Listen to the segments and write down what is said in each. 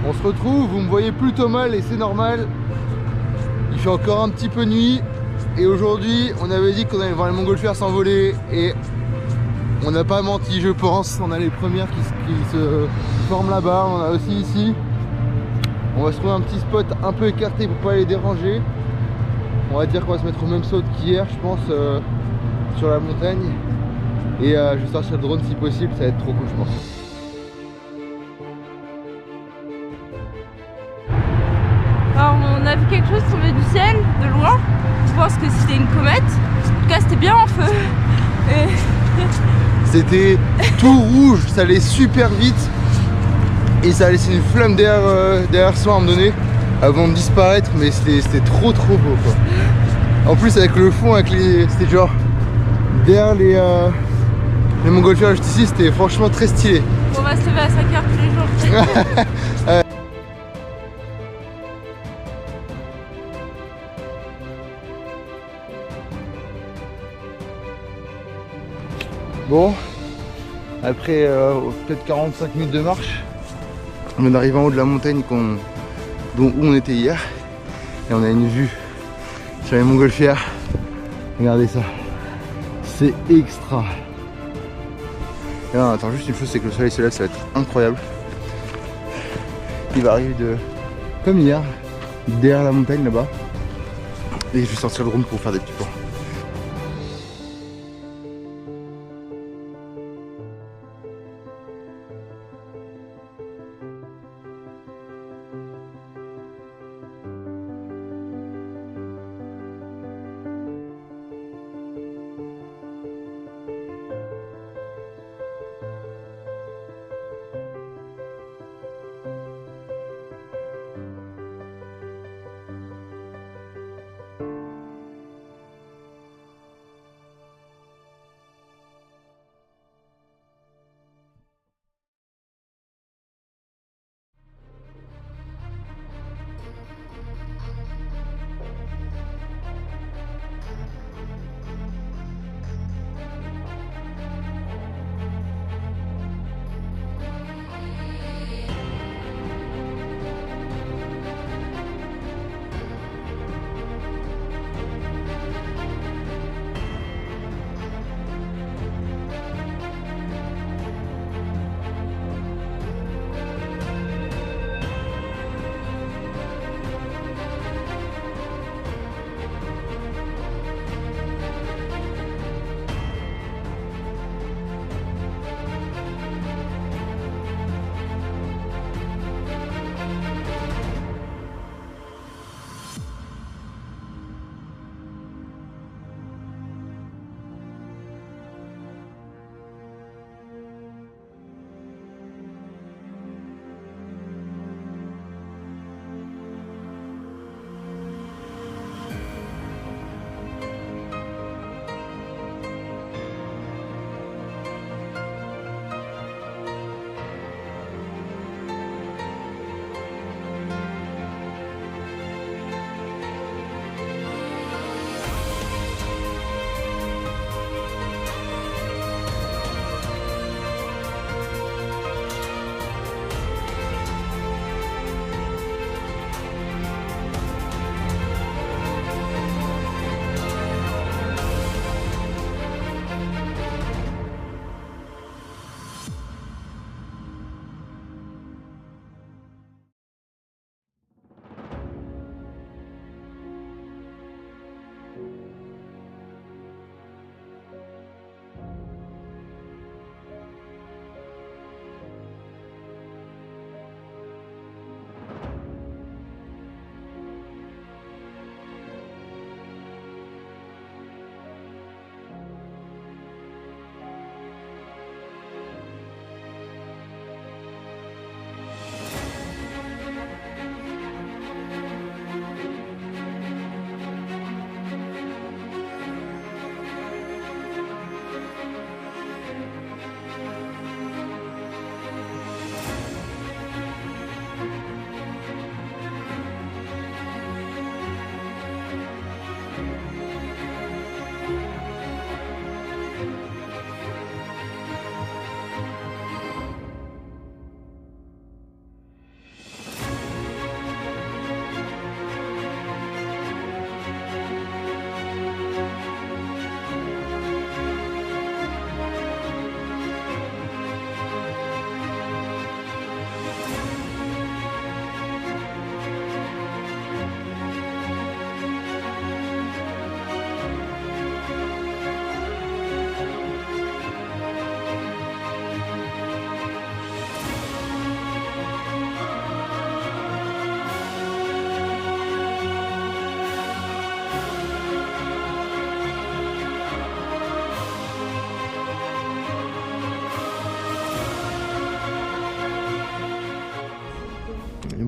On se retrouve, vous me voyez plutôt mal et c'est normal. Il fait encore un petit peu nuit. Et aujourd'hui, on avait dit qu'on allait voir les montgolfières s'envoler. Et on n'a pas menti, je pense. On a les premières qui se forment là-bas. On a aussi ici. On va se trouver un petit spot un peu écarté pour pas les déranger. On va dire qu'on va se mettre au même saut qu'hier, je pense, sur la montagne. Et je vais sortir le drone si possible, ça va être trop cool, je pense. Alors on a vu quelque chose tomber du ciel, de loin. Je pense que c'était une comète. En tout cas c'était bien en feu. Et... C'était tout rouge, ça allait super vite. Et ça a laissé une flamme derrière soi à un moment donné, avant de disparaître, mais c'était trop beau quoi. En plus avec le fond, c'était genre derrière les montgolfières juste ici, c'était franchement très stylé. On va se lever à 5h tous les jours. Bon, après peut-être 45 minutes de marche, on vient d'arriver en haut de la montagne où on était hier. Et on a une vue sur les montgolfières. Regardez ça, c'est extra. Et non, attends, juste une chose, c'est que le soleil se lève, ça va être incroyable. Il va arriver comme hier, derrière la montagne là-bas. Et je vais sortir le drone pour faire des petits plans.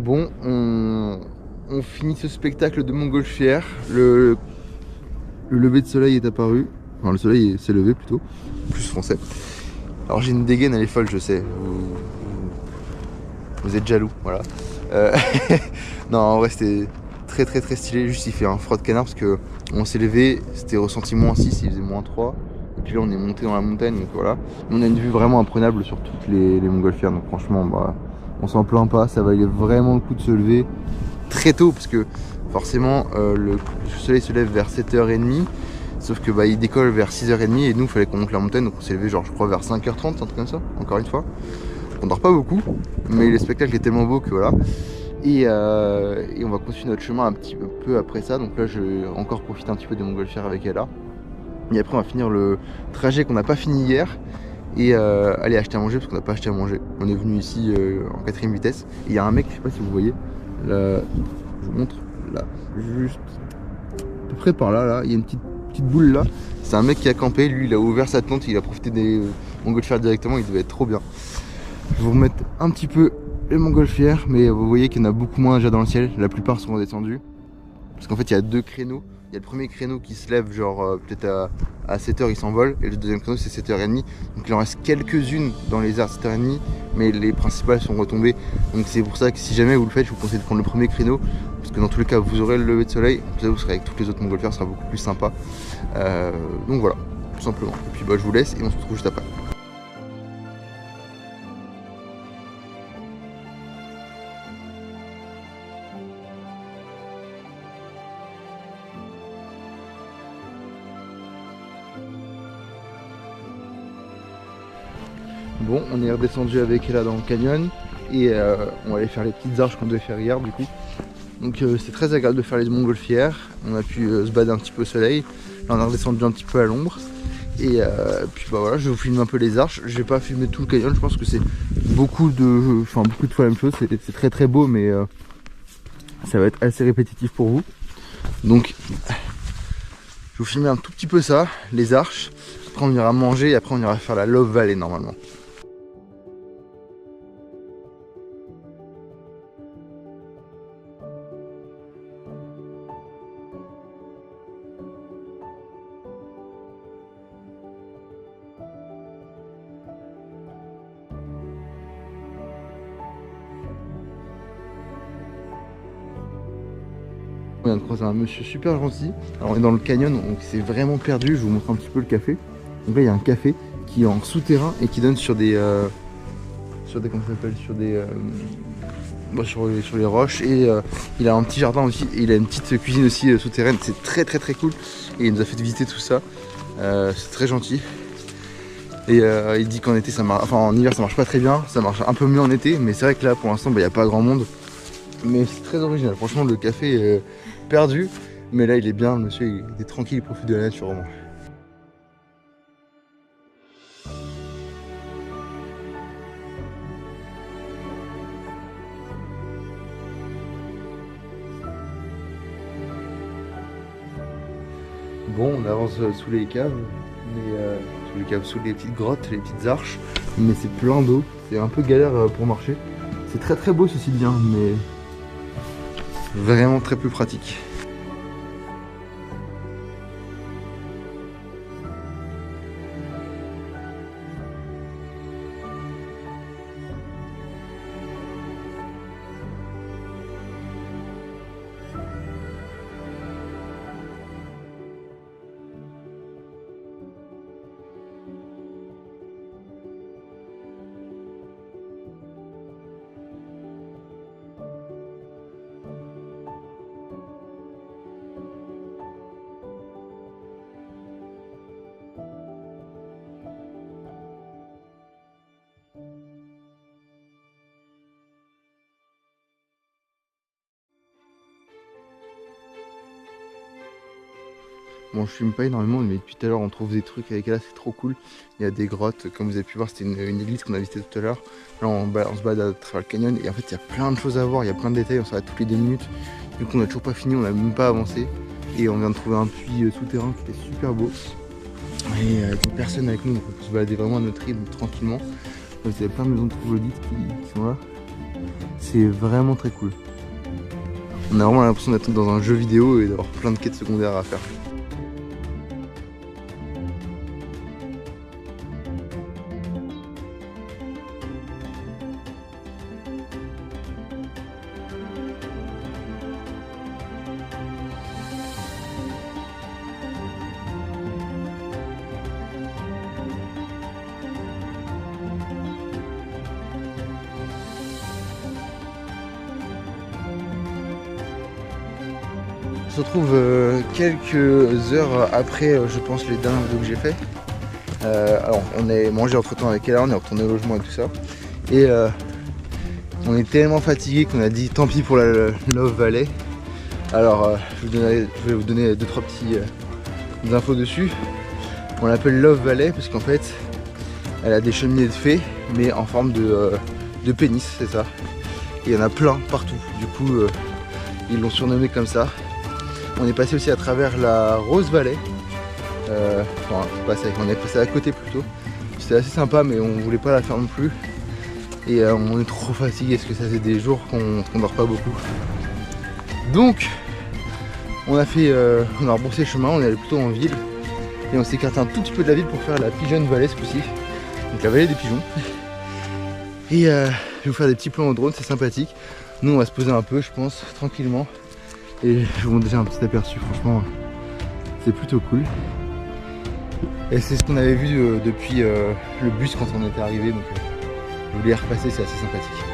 Bon, on finit ce spectacle de montgolfière. Le lever de soleil est apparu. Enfin, le soleil s'est levé plutôt, plus français. Alors j'ai une dégaine, elle est folle, je sais. Vous êtes jaloux, voilà. Non, en vrai c'était très stylé. Juste il fait un froid de canard parce que on s'est levé, c'était ressenti -6, il faisait -3. Et puis là on est monté dans la montagne, donc voilà. On a une vue vraiment imprenable sur toutes les montgolfières, donc franchement bah, on s'en plaint pas. Ça valait vraiment le coup de se lever très tôt parce que forcément le soleil se lève vers 7h30. Sauf que bah il décolle vers 6h30 et nous il fallait qu'on monte la montagne, donc on s'est levé genre je crois vers 5h30, un truc comme ça, encore une fois. On dort pas beaucoup, mais le spectacle est tellement beau que voilà. Et on va continuer notre chemin un petit peu après ça, donc là je vais encore profiter un petit peu de montgolfière avec Ella. Et après on va finir le trajet qu'on n'a pas fini hier et aller acheter à manger parce qu'on n'a pas acheté à manger. On est venu ici en 4ème vitesse. Et il y a un mec, je sais pas si vous voyez, là, je vous montre, là, juste à peu près par là, il y a une petite boule là, c'est un mec qui a campé, lui il a ouvert sa tente, il a profité des montgolfières directement, il devait être trop bien. Je vais vous remettre un petit peu les montgolfières, mais vous voyez qu'il y en a beaucoup moins déjà dans le ciel, la plupart sont redescendus. Parce qu'en fait il y a 2 créneaux, il y a le premier créneau qui se lève genre peut-être à 7h il s'envole, et le deuxième créneau c'est 7h30, donc il en reste quelques-unes dans les airs 7h30, mais les principales sont retombées, donc c'est pour ça que si jamais vous le faites, je vous conseille de prendre le premier créneau, parce que dans tous les cas vous aurez le lever de soleil, vous serez avec toutes les autres montgolfières, ce sera beaucoup plus sympa. Donc voilà, tout simplement. Et puis bah je vous laisse et on se retrouve juste après. Bon, on est redescendu avec Ella dans le canyon et on va aller faire les petites arches qu'on devait faire hier du coup. Donc c'est très agréable de faire les montgolfières, on a pu se balader un petit peu au soleil, là on a redescendu un petit peu à l'ombre. Et puis bah voilà, je vais vous filmer un peu les arches. Je vais pas filmer tout le canyon, je pense que c'est beaucoup de fois la même chose. C'est très beau, mais ça va être assez répétitif pour vous. Donc je vais vous filmer un tout petit peu ça, les arches. Après on ira manger et après on ira faire la Love Valley normalement. On vient de croiser un monsieur super gentil. Alors on est dans le canyon, donc c'est vraiment perdu. Je vous montre un petit peu le café. Donc là il y a un café qui est en souterrain et qui donne sur des comment ça s'appelle, sur les roches. Et il a un petit jardin aussi. Et il a une petite cuisine aussi souterraine. C'est très cool. Et il nous a fait visiter tout ça. C'est très gentil. Et il dit qu'en été ça marche, enfin en hiver ça marche pas très bien. Ça marche un peu mieux en été, mais c'est vrai que là pour l'instant il n'y a pas grand monde. Mais c'est très original. Franchement le café est perdu, mais là il est bien, le monsieur il est tranquille, il profite de la nature vraiment. Bon, on avance sous les caves, mais sous les petites grottes, les petites arches, mais c'est plein d'eau, c'est un peu galère pour marcher. C'est très beau ceci bien, mais vraiment très peu pratique. Bon, je filme pas énormément, mais depuis tout à l'heure on trouve des trucs avec elle, c'est trop cool. Il y a des grottes, comme vous avez pu voir, c'était une église qu'on a visitée tout à l'heure. Là on se balade à travers le canyon et en fait il y a plein de choses à voir, il y a plein de détails, on s'arrête toutes les 2 minutes. Du coup on a toujours pas fini, on a même pas avancé. Et on vient de trouver un puits souterrain qui était super beau. Et avec une personne avec nous, donc on peut se balader vraiment à notre rythme tranquillement. Vous avez plein de maisons de troglodytes qui sont là. C'est vraiment très cool. On a vraiment l'impression d'être dans un jeu vidéo et d'avoir plein de quêtes secondaires à faire. On se retrouve quelques heures après, je pense, les dernières vidéos que j'ai fait. Alors, on a mangé entre temps avec Ella, on est retourné au logement et tout ça. Et on est tellement fatigué qu'on a dit tant pis pour la Love Valley. Alors, je vais vous donner 2-3 petites infos dessus. On l'appelle Love Valley parce qu'en fait, elle a des cheminées de fées, mais en forme de pénis, c'est ça. Et il y en a plein partout. Du coup, ils l'ont surnommé comme ça. On est passé aussi à travers la Rose Valley. Enfin, on est passé à côté plutôt. C'était assez sympa, mais on voulait pas la faire non plus. Et on est trop fatigué parce que ça fait des jours qu'on dort pas beaucoup. Donc, on a rebroussé le chemin, on est allé plutôt en ville. Et on s'est écarté un tout petit peu de la ville pour faire la Pigeon Valley ce coup-ci. Donc la vallée des pigeons. Et je vais vous faire des petits plans au drone, c'est sympathique. Nous on va se poser un peu, je pense, tranquillement. Et je vous montre déjà un petit aperçu, franchement, c'est plutôt cool. Et c'est ce qu'on avait vu depuis le bus quand on était arrivé, donc je voulais y repasser, c'est assez sympathique.